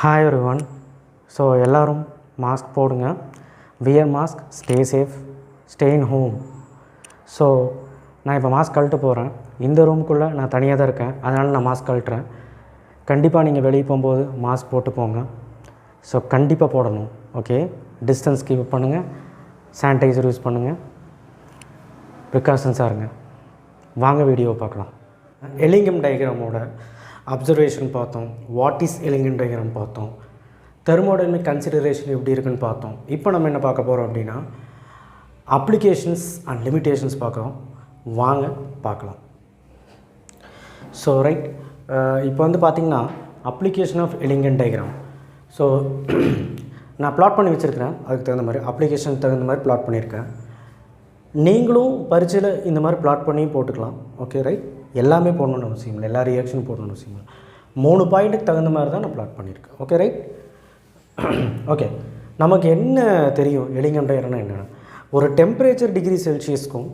Hi everyone. So எல்லோரும் mask போடுங்க. Wear mask, stay safe, stay in home. So நான் இப்போ மாஸ்க் கழட்ட போகிறேன். இந்த ரூமுக்குள்ளே நான் தனியாக தான் இருக்கேன், அதனால் நான் மாஸ்க் கழட்டுறேன். கண்டிப்பாக நீங்கள் வெளியே போகும்போது மாஸ்க் போட்டு போங்க. ஸோ கண்டிப்பாக போடணும். ஓகே, டிஸ்டன்ஸ் கீப் பண்ணுங்கள், சானிடைசர் யூஸ் பண்ணுங்கள், ப்ரிகாஷன்ஸாக இருங்க. வாங்க வீடியோ பார்க்கலாம். எலிங்கம் டயக்ராமோட அப்சர்வேஷன் பார்த்தோம், வாட் இஸ் எலிங்கம் டயக்ராம் பார்த்தோம், தெர்மோடைனமிக் கன்சிடரேஷன் எப்படி இருக்குன்னு பார்த்தோம். இப்போ நம்ம என்ன பார்க்க போகிறோம் அப்படின்னா அப்ளிகேஷன்ஸ் அண்ட் லிமிட்டேஷன்ஸ் பார்க்குறோம். வாங்க பார்க்கலாம். ஸோ ரைட், இப்போ வந்து பார்த்திங்கன்னா application of Ellingham diagram. So நான் ப்ளாட் பண்ணி வச்சுருக்கிறேன், அதுக்கு தகுந்த மாதிரி அப்ளிகேஷனுக்கு தகுந்த மாதிரி ப்ளாட் பண்ணியிருக்கேன். நீங்களும் பரீட்சையில் இந்த மாதிரி ப்ளாட் பண்ணி போட்டுக்கலாம். ஓகே ரைட், எல்லாமே போடணுன்னு அவசியம் இல்லை, எல்லா ரியாக்ஷனும் போடணும்னு அவசியம் இல்லை. 3 பாயிண்ட்டுக்கு தகுந்த மாதிரி தான் நான் ப்ளாட் பண்ணியிருக்கேன். Okay right. ஓகே, நமக்கு என்ன தெரியும் எலிங்கம் டயக்ராம்னா என்னென்னா, ஒரு டெம்பரேச்சர் டிகிரி செல்சியஸ்க்கும்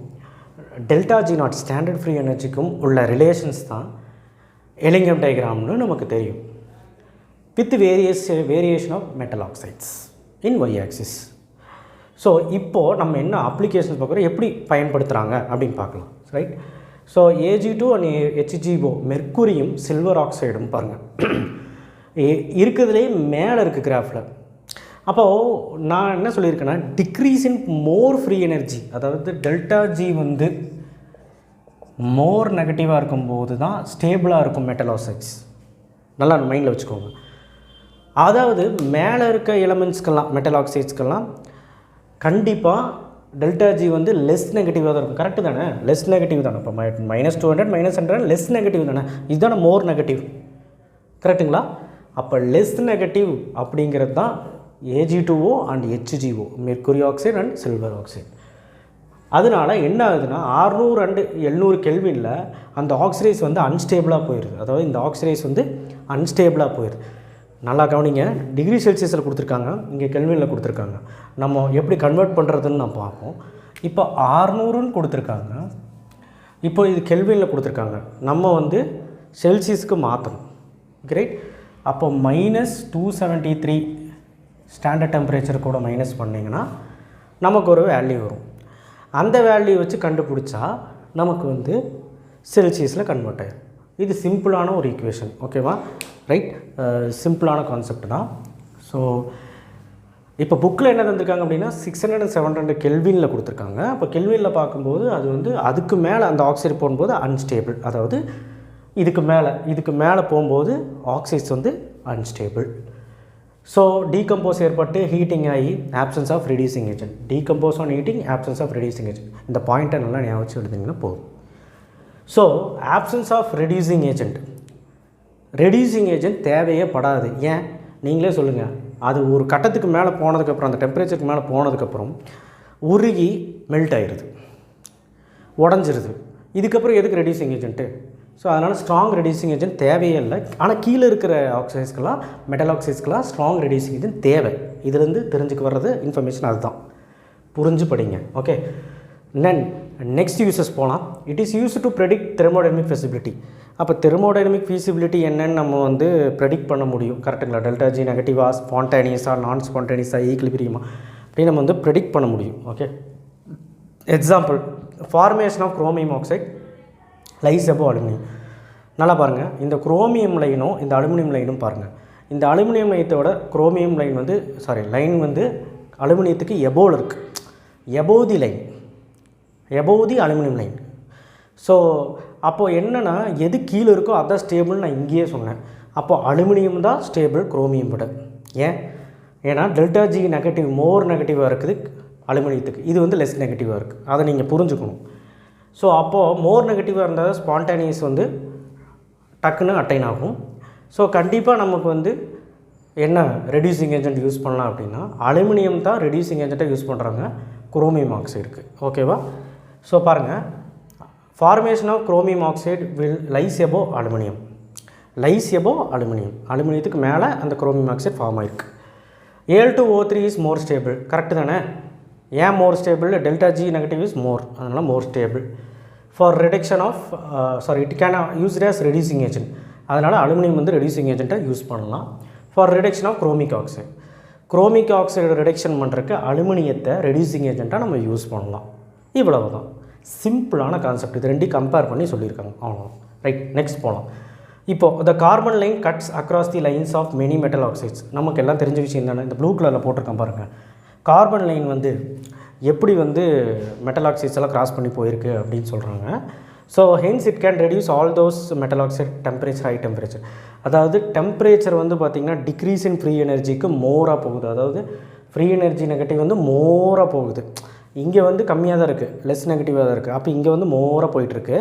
delta G not standard free எனர்ஜிக்கும் உள்ள ரிலேஷன்ஸ் தான் எலிங்கம் டயக்ராம்னு நமக்கு தெரியும். With variation of metal oxides in Y axis. So இப்போது நம்ம என்ன அப்ளிகேஷன்ஸ் பார்க்குறோம், எப்படி பயன்படுத்துகிறாங்க அப்படின்னு பார்க்கலாம். Right. So Ag2 and HgO மெர்க்குரியும் சில்வர் ஆக்சைடும் பாருங்கள் இருக்கிறதுலே மேலே இருக்குது கிராஃபில். அப்போது நான் என்ன சொல்லியிருக்கேன்னா, decrease in more free energy, அதாவது டெல்டா ஜி வந்து மோர் நெகட்டிவாக இருக்கும்போது தான் ஸ்டேபிளாக இருக்கும் மெட்டல் ஆக்சைட்ஸ். நல்லா மைண்டில் வச்சுக்கோங்க. அதாவது மேலே இருக்க எலமெண்ட்ஸ்க்கெல்லாம் மெட்டல் ஆக்சைட்ஸ்க்கெல்லாம் கண்டிப்பாக டெல்டா ஜி வந்து லெஸ் நெகட்டிவாக தான் இருக்கும். கரெக்டு தானே? லெஸ் நெகட்டிவ் தானே. இப்போ -200 -100 லெஸ் நெகட்டிவ் தானே, இதுதானே மோர் நெகட்டிவ். கரெக்டுங்களா? அப்போ லெஸ் நெகட்டிவ் அப்படிங்கிறது தான் Ag2O and HgO, mercury oxide and silver oxide. அதனால் என்ன ஆகுதுன்னா 600 அண்ட் 700 கெல்வினில் அந்த ஆக்சிடைஸ் வந்து அன்ஸ்டேபிளாக போயிடுது. அதாவது இந்த ஆக்சிடைஸ் வந்து அன்ஸ்டேபிளாக போயிடுது. நல்லா கவனிங்க, டிகிரி செல்சியஸில் கொடுத்துருக்காங்க, இங்கே கெல்வினில் கொடுத்துருக்காங்க. நம்ம எப்படி கன்வெர்ட் பண்ணுறதுன்னு நான் பார்ப்போம். இப்போ 600ன்னு கொடுத்துருக்காங்க, இப்போ இது கெல்வினில் கொடுத்துருக்காங்க. நம்ம வந்து செல்சியஸுக்கு மாற்றணும். ரைட். அப்போ -273 ஸ்டாண்டர்ட் டெம்பரேச்சர் கூட மைனஸ் பண்ணிங்கன்னா நமக்கு ஒரு வேல்யூ வரும். அந்த வேல்யூ வச்சு கண்டுபிடிச்சா நமக்கு வந்து செல்சியஸில் கன்வெர்ட் ஆகிடும். இது சிம்பிளான ஒரு ஈக்குவேஷன். ஓகேவா? ரைட். சிம்பிளான கான்செப்ட் தான். ஸோ இப்போ புக்கில் என்ன தந்திருக்காங்க அப்படின்னா 600 and 700 கெல்வினில் கொடுத்துருக்காங்க. அப்போ கெல்வினில் பார்க்கும்போது அது வந்து அதுக்கு மேலே அந்த ஆக்சைடு போகும்போது அன்ஸ்டேபிள், அதாவது இதுக்கு மேலே போகும்போது ஆக்சைட்ஸ் வந்து அன்ஸ்டேபிள். ஸோ டீகம்போஸ் ஏற்பட்டு ஹீட்டிங் ஆகி absence of reducing agent, decompose on heating, absence of reducing agent. இந்த பாயிண்ட்டை நல்லா ஞாபகம் வச்சு எழுதிங்கன்னா போதும். So absence of reducing agent தேவையே படாது. ஏன் நீங்களே சொல்லுங்கள். அது ஒரு கட்டத்துக்கு மேலே போனதுக்கப்புறம், அந்த டெம்பரேச்சருக்கு மேலே போனதுக்கப்புறம் உருகி மெல்ட் ஆகிடுது, உடஞ்சிருது. இதுக்கப்புறம் எதுக்கு ரெடியூசிங் ஏஜென்ட்டு? ஸோ அதனால் ஸ்ட்ராங் ரெடியூசிங் ஏஜென்ட் தேவையே இல்லை. ஆனால் கீழே இருக்கிற ஆக்சைட்ஸ்க்கெல்லாம், மெட்டல் ஆக்சைட்ஸ்க்கெல்லாம் ஸ்ட்ராங் ரெடியூசிங் ஏஜென்ட் தேவை. இதுலேருந்து தெரிஞ்சுக்க வர்றது இன்ஃபர்மேஷன் அதுதான். புரிஞ்சு படிங்க. ஓகே. நெக்ஸ்ட் யூசஸ் போகலாம். It is use to predict thermodynamic feasibility. அப்போ தெர்மோடைனமிக் ஃபீசிபிலிட்டி என்னன்னு நம்ம வந்து ப்ரெடிக்ட் பண்ண முடியும். கரெக்டுங்களா? டெல்டா ஜி நெகட்டிவாக, ஸ்பான்டேனியஸாக, நான் ஸ்பான்டேனியஸாக, ஈக்லிபிரியமா அப்படின்னு நம்ம வந்து ப்ரெடிக்ட் பண்ண முடியும். Okay. Example, formation of chromium oxide lies above aluminium. நல்லா பாருங்கள், இந்த குரோமியம் லைனும் இந்த அலுமினியம் லைனும் பாருங்கள். இந்த அலுமினியம் லைனத்தோட குரோமியம் லைன் வந்து லைன் வந்து அலுமினியத்துக்கு எபோவில் இருக்குது. எபோதி லைன், எபோதி அலுமினியம் லைன். ஸோ அப்போது என்னென்னா, எது கீழே இருக்கோ அதான் ஸ்டேபிள். நான் இங்கேயே சொன்னேன். அப்போது அலுமினியம் தான் ஸ்டேபிள் குரோமியம் விட. ஏன்னா டெல்டா ஜி நெகட்டிவ், மோர் நெகட்டிவாக இருக்குது அலுமினியத்துக்கு, இது வந்து லெஸ் நெகட்டிவாக இருக்குது. அதை நீங்கள் புரிஞ்சுக்கணும். ஸோ அப்போது மோர் நெகட்டிவாக இருந்தால் ஸ்பான்டேனியஸ் வந்து டக்குன்னு அட்டைன் ஆகும். ஸோ கண்டிப்பாக நமக்கு வந்து என்ன ரெடியூசிங் ஏஜென்ட் யூஸ் பண்ணலாம் அப்படின்னா, அலுமினியம் தான் ரெடியூசிங் ஏஜென்ட்டாக யூஸ் பண்ணுறாங்க குரோமியம் ஆக்சைடுக்கு. ஓகேவா? ஸோ பாருங்கள், formation of chromium oxide will lies above aluminium. Lies above aluminium, அலுமினியத்துக்கு மேலே அந்த குரோமியம் ஆக்சைடு ஃபார்ம் ஆகிருக்கு. Al2O3 is more stable. Correct தானே? ஏன் more stable? Delta G negative is more, அதனால் more stable. For reduction of it can used as reducing agent. அதனால் aluminium வந்து reducing ஏஜென்ட்டாக யூஸ் பண்ணலாம். For reduction of chromic oxide. Chromic oxide reduction பண்ணுறதுக்கு அலுமினியத்தை reducing ஏஜெண்ட்டாக நம்ம யூஸ் பண்ணலாம். இவ்வளவு தான் சிம்பிளான கான்செப்ட். இது ரெண்டையும் கம்பேர் பண்ணி சொல்லியிருக்காங்க, அவ்வளோ. ரைட், நெக்ஸ்ட் போகலாம். இப்போது the carbon line cuts across the lines of many metal oxides. நமக்கு எல்லாம் தெரிஞ்ச விஷயம் தானே. இந்த ப்ளூ கலரில் போட்டிருக்கேன் பாருங்கள். கார்பன் லைன் வந்து எப்படி வந்து மெட்டல் ஆக்சைட்ஸ் எல்லாம் கிராஸ் பண்ணி போயிருக்கு அப்படின்னு சொல்கிறாங்க. So hence it can reduce all those metal oxide temperature, high temperature. அதாவது டெம்பரேச்சர் வந்து பார்த்திங்கன்னா டிக்ரீஸ் இன் ஃப்ரீ எனர்ஜிக்கு மோராக போகுது. அதாவது ஃப்ரீ எனர்ஜி நெகட்டிவ் வந்து மோராக போகுது. இங்கே வந்து கம்மியாக தான் இருக்குது, லெஸ் நெகட்டிவாக தான் இருக்குது. அப்போ இங்கே வந்து மோராக போயிட்டுருக்கு.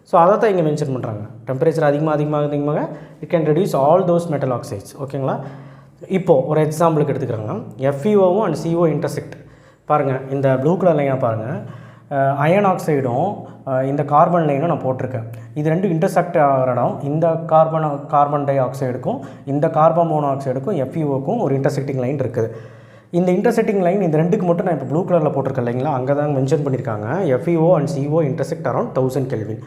ஸோ அதை தான் இங்கே மென்ஷன் பண்ணுறாங்க. டெம்பரேச்சர் அதிகமாக it can reduce all those metal oxides. ஓகேங்களா? இப்போது ஒரு எக்ஸாம்பிளுக்கு எடுத்துக்கிறாங்க. FeOவும் அண்ட் CO இன்டர்செக்ட். பாருங்கள், இந்த ப்ளூ கலர் லைனாக பாருங்கள். அயன் ஆக்சைடும் இந்த கார்பன் லைனும் நான் போட்டிருக்கேன். இது ரெண்டும் இன்டர்செக்ட் ஆகிற இடம் இந்த கார்பன் டை ஆக்சைடுக்கும் இந்த கார்பன் மோனோஆக்சைடுக்கும் FeOக்கும் ஒரு இன்டர்செக்டிங் லைன் இருக்குது. இந்த இன்டர்செக்டிங் லைன் இந்த ரெண்டுக்கு மட்டும் நான் இப்போ ப்ளூ கலரில் போட்டிருக்கேன் இல்லைங்களா, அங்கே தான் மென்ஷன் பண்ணியிருக்காங்க. FeO and CO intersect around 1000 kelvin.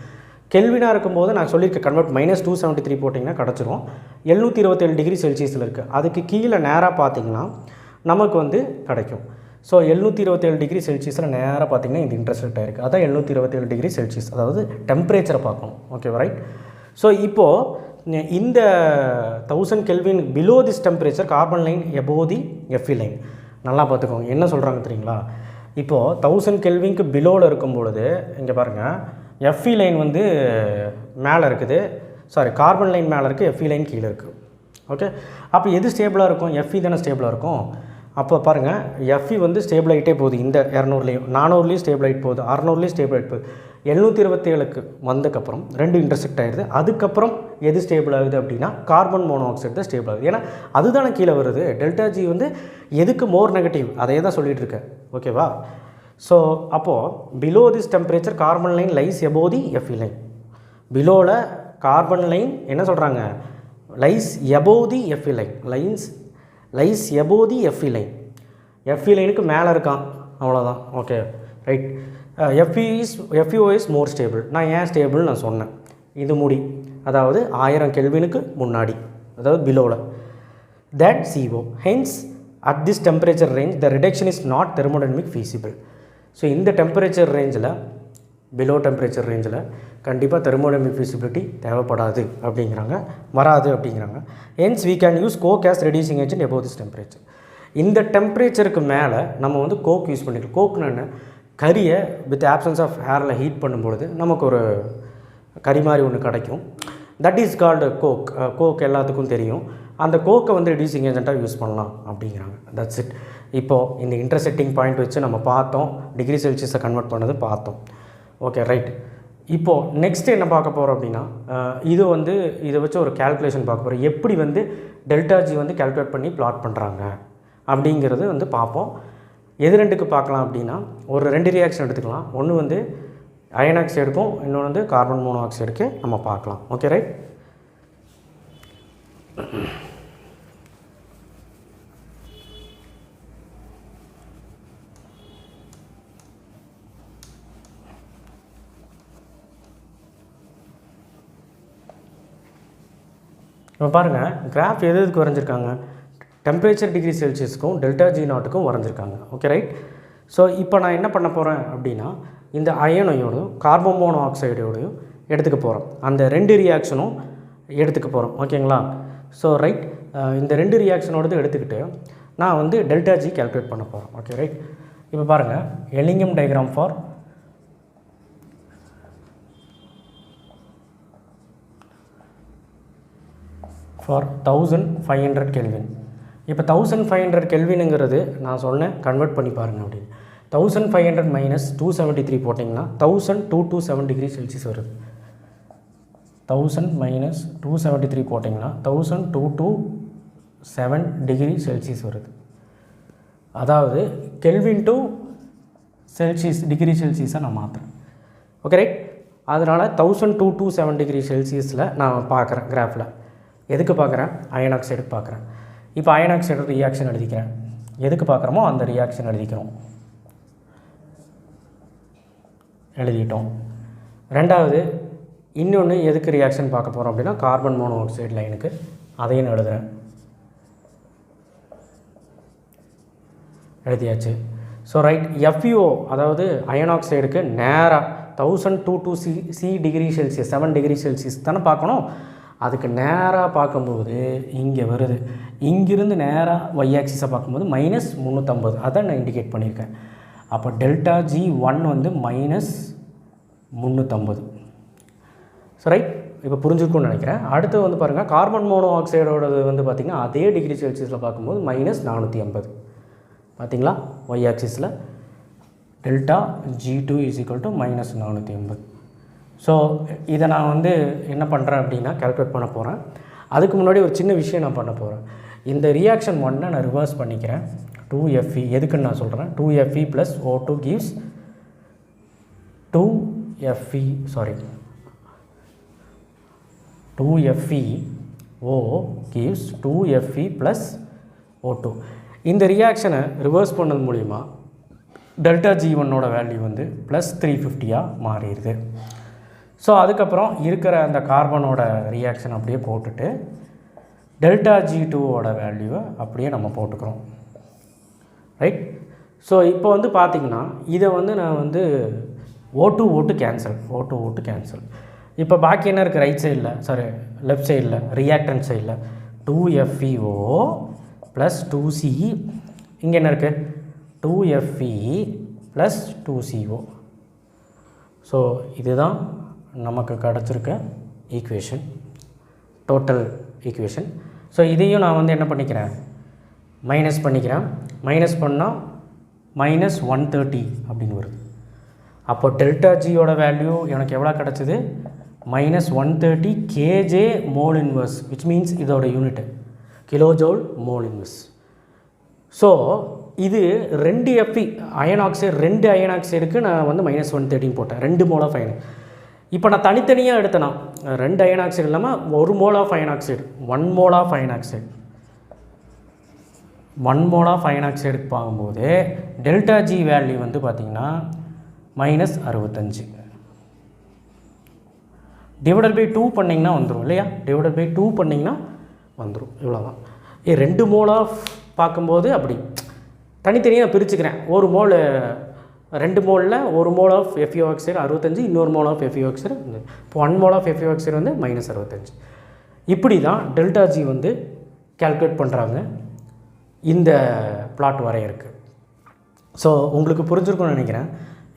கெல்வினாக இருக்கும்போது நான் சொல்லியிருக்கேன் கன்வெர்ட் -273 போட்டிங்கன்னா கிடச்சிரும். 727 டிகிரி செல்சியஸில் இருக்குது. அதுக்கு கீழே நேராக பார்த்தீங்கன்னா நமக்கு வந்து கிடைக்கும். ஸோ 727 டிகிரி செல்சியஸில் நேராக பார்த்தீங்கன்னா இந்த இன்டர்செக்ட் ஆகிருக்கு. அதான் 727 டிகிரி செல்சியஸ், அதாவது டெம்பரேச்சரை பார்க்கணும். ஓகேவா? ரைட். ஸோ இப்போது இந்த 1000 kelvin below this temperature carbon line above the Fe line. நல்லா பார்த்துக்கோங்க, என்ன சொல்கிறாங்க தெரியுங்களா? இப்போது 1000 கெல்வின்க்கு பிலோவில் இருக்கும் பொழுது இங்கே பாருங்கள், Fe லைன் வந்து மேலே இருக்குது, கார்பன் லைன் மேலே இருக்குது, Fe லைன் கீழே இருக்குது. ஓகே, அப்போ எது ஸ்டேபிளாக இருக்கும்? Fe தானே ஸ்டேபிளாக இருக்கும். அப்போ பாருங்கள், Fe வந்து ஸ்டேபிள் ஆகிட்டே போகுது. இந்த 200லேயும் 400லேயும் ஸ்டேபிள் ஆகிட்டு போகுது, 600லேயும் ஸ்டேபிள் ஆகிட்டு போகுது. 727க்கு வந்ததுக்கப்புறம் ரெண்டு இன்டர்செக்ட் ஆகிடுது. அதுக்கப்புறம் எது ஸ்டேபிள் ஆகுது அப்படின்னா கார்பன் மோனோஆக்சைடு தான் ஸ்டேபிள் ஆகுது. ஏன்னா அதுதானே கீழே வருது. டெல்டா ஜி வந்து எதுக்கு மோர் நெகட்டிவ், அதே தான் சொல்லிகிட்டு இருக்கேன். ஓகேவா? ஸோ அப்போது below this temperature carbon line lies above the Fe line. பிலோவில் கார்பன் லைன் என்ன சொல்கிறாங்க? Lies above the Fe line. Lies above the Fe line. Fe லைனுக்கு மேலே இருக்கான், அவ்வளோதான். Okay, right. FeO is more stable. நான் ஏன் ஸ்டேபிள் நான் சொன்னேன், இது மூடி, அதாவது 1000 கெல்வினுக்கு முன்னாடி, அதாவது பிலோவில். That CO. Hence at this temperature range the reduction is not thermodynamic feasible. So இந்த டெம்பரேச்சர் ரேஞ்சில், பிலோ டெம்பரேச்சர் ரேஞ்சில் கண்டிப்பாக தெர்மோடைனமிக் ஃபீஸிபிலிட்டி தேவைப்படாது அப்படிங்கிறாங்க, வராது அப்படிங்கிறாங்க. Hence we can use coke as reducing agent above this temperature. இந்த டெம்பரேச்சருக்கு மேலே நம்ம வந்து கோக் யூஸ் பண்ணிக்கலாம். கோக்னு என்ன? கரியை வித் ஆப்சன்ஸ் ஆஃப் ஏரில் ஹீட் பண்ணும்பொழுது நமக்கு ஒரு கறி மாதிரி ஒன்று கிடைக்கும். That is called coke. Coke எல்லாத்துக்கும் தெரியும். அந்த கோக்கை வந்து ரெடியூசிங் ஏஜென்ட்டாக யூஸ் பண்ணலாம் அப்படிங்கிறாங்க. That's it. இப்போது இந்த இன்டர்செக்டிங் பாயிண்ட் வச்சு நம்ம பார்த்தோம், டிகிரி செல்சியஸை கன்வெர்ட் பண்ணது பார்த்தோம். Okay, right. இப்போது நெக்ஸ்ட்டு என்ன பார்க்க போகிறோம் அப்படின்னா, இதை வச்சு ஒரு கேல்குலேஷன் பார்க்க போகிறோம். எப்படி வந்து டெல்டா ஜி வந்து கேல்குலேட் பண்ணி பிளாட் பண்ணுறாங்க அப்படிங்கிறது வந்து பார்ப்போம். எது ரெண்டுக்கு பார்க்கலாம் அப்படின்னா, ஒரு 2 ரியாக்ஷன் எடுத்துக்கலாம். ஒன்று வந்து அயன் ஆக்சைடுக்கும், இன்னொன்று வந்து கார்பன் மோனோஆக்சைடுக்கு நம்ம பார்க்கலாம். Okay, right. இப்போ பாருங்கள், கிராஃப் எதுக்கு வரைஞ்சிருக்காங்க? டெம்பரேச்சர் டிகிரி செல்சியஸ்க்கும் டெல்டா ஜி நாட்டுக்கும் வரைஞ்சிருக்காங்க. Okay, right. ஸோ இப்போ நான் என்ன பண்ண போகிறேன் அப்படின்னா, இந்த அயனையோடையும் கார்பன் மோனோஆக்சைடோடையும் எடுத்துக்க போகிறோம். அந்த 2 ரியாக்ஷனும் எடுத்துக்க போகிறோம். ஓகேங்களா? ஸோ ரைட், இந்த 2 ரியாக்ஷனோடது எடுத்துக்கிட்டு நான் வந்து டெல்டா ஜி கேல்குலேட் பண்ண போகிறேன். Okay, right. இப்போ பாருங்கள், எல்லிங்கம் டயக்ராம் ஃபார் ஃபார் 1500 கெல்வின். இப்போ 1500 கெல்வினுங்கிறது நான் சொன்னேன் கன்வெர்ட் பண்ணி பாருங்கள் அப்படின்னு. 1500 - 273 போட்டிங்கன்னா 1227 டிகிரி செல்சியஸ் வருது. 1000 - 273 போட்டிங்கன்னா 1227 டிகிரி செல்சியஸ் வருது. அதாவது கெல்வின் டு செல்சியஸ், டிகிரி செல்சியஸை நான் மாற்றுறேன். Okay, right. அதனால் 1227 டிகிரி செல்சியஸில் நான் பார்க்குறேன் கிராஃபில். எதுக்கு பார்க்குறேன்? அயன் ஆக்சைடுக்கு பார்க்குறேன். இப்போ அயன் ஆக்சைடு ரியாக்ஷன் எழுதிக்கிறேன். எதுக்கு பார்க்குறோமோ அந்த ரியாக்ஷன் எழுதிட்டோம். ரெண்டாவது இன்னொன்று எதுக்கு ரியாக்ஷன் பார்க்க போகிறோம் அப்படின்னா கார்பன் மோனோஆக்சைடு லைனுக்கு, அதையும் எழுதுகிறேன். எழுதியாச்சு. ஸோ ரைட், FeO அதாவது அயன் ஆக்சைடுக்கு நேராக 1002 C degree Celsius 7 degree Celsius தானே பார்க்கணும். அதுக்கு நேராக பார்க்கும்போது இங்கே வருது. இங்கிருந்து நேராக y ஆக்சிஸை பார்க்கும்போது -350, அதான் நான் இண்டிகேட் பண்ணியிருக்கேன். அப்போ ΔG1 வந்து -350. ஸோ ரைட், இப்போ புரிஞ்சுக்கணும்னு நினைக்கிறேன். அடுத்து வந்து பாருங்கள், கார்பன் மோனோ ஆக்சைடோடது வந்து பார்த்திங்கன்னா அதே டிகிரி செல்சியஸில் பார்க்கும்போது -450. பார்த்திங்களா, y ஆக்சிஸில் ΔG2 = -450. ஸோ இதை நான் வந்து என்ன பண்ணுறேன் அப்படின்னா கால்குலேட் பண்ண போகிறேன். அதுக்கு முன்னாடி ஒரு சின்ன விஷயம் நான் பண்ண போகிறேன். இந்த ரியாக்ஷன் 1 நான் ரிவர்ஸ் பண்ணிக்கிறேன். 2Fe எதுக்குன்னு நான் சொல்கிறேன். 2Fe + O2 gives 2FeO gives 2Fe + O2. இந்த ரியாக்ஷனை ரிவர்ஸ் பண்ணது மூலிமா ΔG1ஓட வேல்யூ வந்து +350 மாறிடுது. ஸோ அதுக்கப்புறம் இருக்கிற அந்த கார்பனோட ரியாக்ஷன் அப்படியே போட்டுட்டு ΔG2ஓட வேல்யூவை அப்படியே நம்ம போட்டுக்கிறோம். ரைட். ஸோ இப்போ வந்து பார்த்திங்கன்னா இதை வந்து நான் வந்து O2 கேன்சல். இப்போ பாக்கி என்ன இருக்குது ரைட் சைடில், லெஃப்ட் சைடில், ரியாக்டன்ட் சைடில் 2FeO + 2C. இங்கே என்ன இருக்குது 2Fe + 2CO. ஸோ இதுதான் நமக்கு கிடச்சிருக்க ஈக்குவேஷன், டோட்டல் ஈக்குவேஷன். ஸோ இதையும் நான் வந்து என்ன பண்ணிக்கிறேன், மைனஸ் பண்ணிக்கிறேன். மைனஸ் பண்ணால் -130 அப்படின்னு வருது. அப்போ ΔGயோட வேல்யூ எனக்கு எவ்வளோ கிடச்சிது, -130 kJ mole inverse, which means இதோட யூனிட்டு கிலோஜவுல் மோல் இன்வர்ஸ். ஸோ இது 2 Fe அயன் ஆக்சைடு, 2 அயன் ஆக்சைடுக்கு நான் வந்து -130 போட்டேன், 2 மோல் ஆஃப் அயன். இப்போ நான் தனித்தனியாக எடுத்தேன்னா 2 அயன் ஆக்சைடு இல்லாமல் 1 mole of iron oxide, 1 mole of iron oxide, 1 mole of iron ஆக்சைடுக்கு பார்க்கும்போது ΔG வேல்யூ வந்து பார்த்திங்கன்னா -65 /2 பண்ணிங்கன்னா வந்துடும் இல்லையா, /2 பண்ணிங்கன்னா வந்துடும். இவ்வளோதான். 2 மோல் ஆஃப் பார்க்கும்போது அப்படி தனித்தனியாக பிரிச்சுக்கிறேன். 1 மோல் 2 மோலில் 1 மோல் ஆஃப் FeO ஆக்சைடு 65, இன்னொரு மோல் ஆஃப் FeO ஆக்சைடு. இப்போ 1 மோல் ஆஃப் FeO ஆக்சைடு வந்து -65. இப்படி தான் ΔG வந்து கால்குலேட் பண்ணுறாங்க. இந்த பிளாட் வரையறுக்கு. ஸோ உங்களுக்கு புரிஞ்சிருக்கும்னு நினைக்கிறேன்.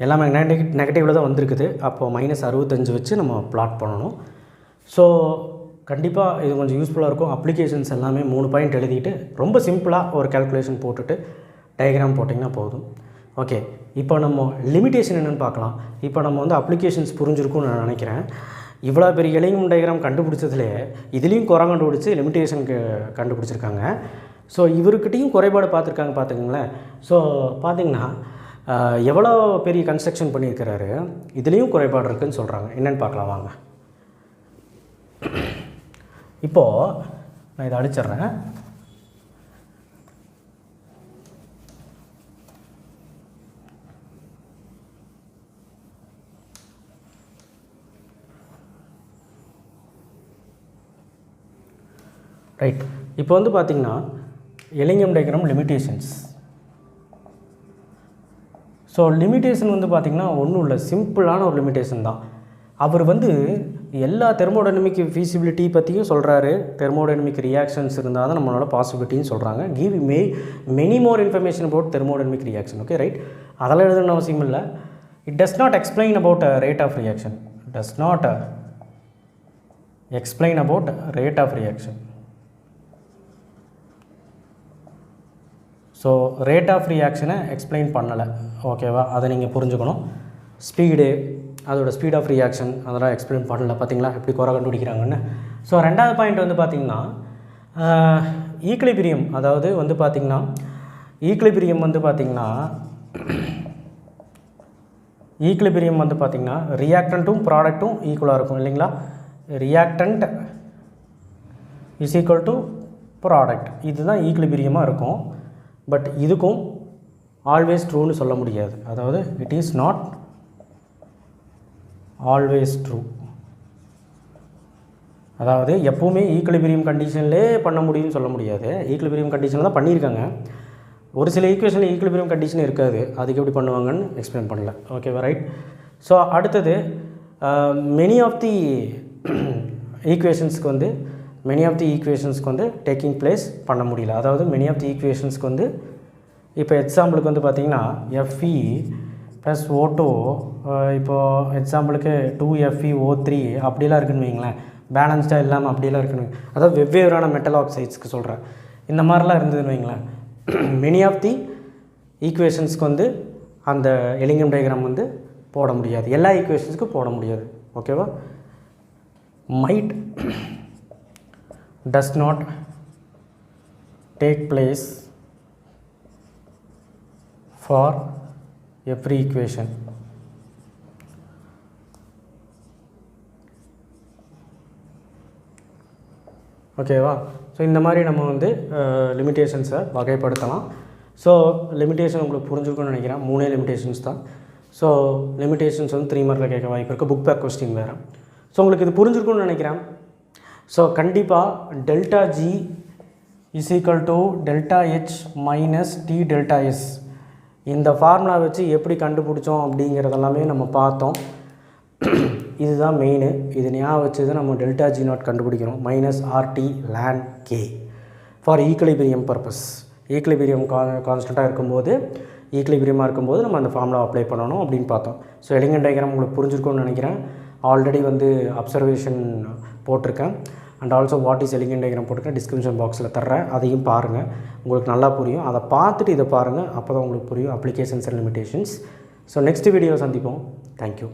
எல்லாமே நெகட்டிவில் தான் வந்திருக்குது. அப்போது -65 வச்சு நம்ம பிளாட் பண்ணணும். ஸோ கண்டிப்பாக இது கொஞ்சம் யூஸ்ஃபுல்லாக இருக்கும். அப்ளிகேஷன்ஸ் எல்லாமே 3 பாயிண்ட் எழுதிட்டு ரொம்ப சிம்பிளாக ஒரு கால்குலேஷன் போட்டுட்டு டயக்ராம் போட்டிங்கன்னா போதும். ஓகே, இப்போ நம்ம லிமிட்டேஷன் என்னென்னு பார்க்கலாம். இப்போ நம்ம வந்து அப்ளிகேஷன்ஸ் புரிஞ்சிருக்கும்னு நான் நினைக்கிறேன். இவ்வளோ பெரிய எலிமெண்ட் டயக்ராம் கண்டுபிடிச்சதுலேயே இதுலேயும் குறை கண்டுபிடிச்சி லிமிட்டேஷனுக்கு கண்டுபிடிச்சிருக்காங்க. ஸோ இவர்கிட்டையும் குறைபாடு பார்த்துருக்காங்க பார்த்துக்குங்களேன். ஸோ பார்த்திங்கன்னா எவ்வளோ பெரிய கன்ஸ்ட்ரக்ஷன் பண்ணியிருக்கிறாரு, இதுலேயும் குறைபாடு இருக்குதுன்னு சொல்கிறாங்க. என்னென்னு பார்க்கலாம் வாங்க. இப்போது நான் இதை அடிச்சிட்றேன். ரைட். இப்போ வந்து பார்த்திங்கன்னா Ellingham diagram limitations. So limitation வந்து பார்த்திங்கன்னா ஒன்றும் இல்லை, சிம்பிளான ஒரு லிமிட்டேஷன் தான். அவர் வந்து எல்லா தெர்மோடைனமிக் ஃபீசிபிலிட்டி பற்றியும் சொல்கிறாரு. தெர்மோடைனமிக் ரியாக்ஷன்ஸ் இருந்தால் தான் நம்மளோட பாசிபிலிட்டின்னு சொல்கிறாங்க. Give many more information about thermodynamic reaction. Okay right, அதெல்லாம் எழுதணும்னு அவசியம் இல்லை. It does not explain about rate of reaction. Does not explain about rate of reaction. So rate of ரியாக்ஷனை எக்ஸ்பிளைன் பண்ணலை. ஓகேவா, அதை நீங்கள் புரிஞ்சுக்கணும். ஸ்பீடு, அதோட ஸ்பீட் ஆஃப் ரியாக்ஷன் அதெல்லாம் எக்ஸ்பிளைன் பண்ணல. பார்த்தீங்களா எப்படி குறை கண்டுபிடிக்கிறாங்கன்னு. ஸோ ரெண்டாவது பாயிண்ட் வந்து பார்த்திங்கன்னா ஈக்லிபிரியம். அதாவது வந்து பார்த்திங்கன்னா ஈக்லிபிரியம் வந்து பார்த்திங்கன்னா ரியாக்டண்ட்டும் ப்ராடக்ட்டும் ஈக்குவலாக இருக்கும் இல்லைங்களா. Reactant is equal to product, இதுதான் ஈக்லிபிரியமாக இருக்கும். பட் இதுக்கும் ஆல்வேஸ் ட்ரூன்னு சொல்ல முடியாது. அதாவது it is not always true. அதாவது எப்போவுமே ஈக்லிபிரியம் கண்டிஷன்லே பண்ண முடியும்னு சொல்ல முடியாது. ஈக்லிபிரியம் கண்டிஷனில் தான் பண்ணியிருக்காங்க. ஒரு சில ஈக்குவேஷனில் ஈக்குலிபிரியம் கண்டிஷன் இருக்காது, அதுக்கு எப்படி பண்ணுவாங்கன்னு எக்ஸ்பிளைன் பண்ணல. ஓகேவா, ரைட். ஸோ அடுத்தது மெனி ஆஃப் தி ஈக்குவேஷன்ஸ்க்கு வந்து டேக்கிங் பிளேஸ் பண்ண முடியல. அதாவது மெனி ஆஃப் தி ஈக்குவேஷன்ஸ்க்கு வந்து இப்போ எக்ஸாம்பிளுக்கு வந்து பார்த்திங்கன்னா FE ப்ளஸ் O2 இப்போது எக்ஸாம்பிளுக்கு 2FeO3 அப்படிலாம் இருக்குன்னு வைங்களேன், பேலன்ஸ்டாக இல்லாமல் அப்படிலாம் இருக்குன்னு, அதாவது வெவ்வேறான மெட்டல் ஆக்சைட்ஸ்க்கு சொல்கிறேன். இந்த மாதிரிலாம் இருந்ததுன்னு வைங்களேன், மெனி ஆஃப் தி ஈக்குவேஷன்ஸ்க்கு வந்து அந்த எலிங்கம் டயக்ராம் வந்து போட முடியாது, எல்லா ஈக்குவேஷன்ஸ்க்கும் போட முடியாது. ஓகேவா. Might does not take place for every equation. ஓகேவா. ஸோ இந்த மாதிரி நம்ம வந்து லிமிட்டேஷன்ஸை வகைப்படுத்தலாம். ஸோ லிமிட்டேஷன் உங்களுக்கு புரிஞ்சுருக்குன்னு நினைக்கிறேன். 3 லிமிட்டேஷன்ஸ் தான். ஸோ லிமிட்டேஷன்ஸ் வந்து 3 மார்க்கில் கேட்க வாய்ப்பு இருக்குது. புக் பேக் கொஸ்டின் வேறு. ஸோ உங்களுக்கு இது புரிஞ்சுருக்குன்னு நினைக்கிறேன். ஸோ கண்டிப்பாக delta G is equal to delta H minus T delta S இந்த ஃபார்முலா வச்சு எப்படி கண்டுபிடிச்சோம் அப்படிங்கிறதெல்லாமே நம்ம பார்த்தோம். இதுதான் மெயின். இது ஞாபகம் வச்சு தான் நம்ம டெல்டா G0 கண்டுபிடிக்கணும். Minus RT ln K for equilibrium purpose. Equilibrium கான்ஸ்டண்ட்டாக இருக்கும்போது நம்ம அந்த ஃபார்முலா அப்ளை பண்ணணும் அப்படின்னு பார்த்தோம். ஸோ எலிங்கன் டயக்ராம் உங்களுக்கு புரிஞ்சிருக்கும்னு நினைக்கிறேன். ஆல்ரெடி வந்து அப்சர்வேஷன் போட்டிருக்கேன் and also what is Ellingham diagram போட்டிருக்கேன், டிஸ்கிரிப்ஷன் பாக்ஸில் தர்றேன். அதையும் பாருங்கள், உங்களுக்கு நல்லா புரியும். அதை பார்த்துட்டு இதை பாருங்கள், அப்போ தான் உங்களுக்கு புரியும் applications and limitations. So next video சந்திப்போம். தேங்க்யூ.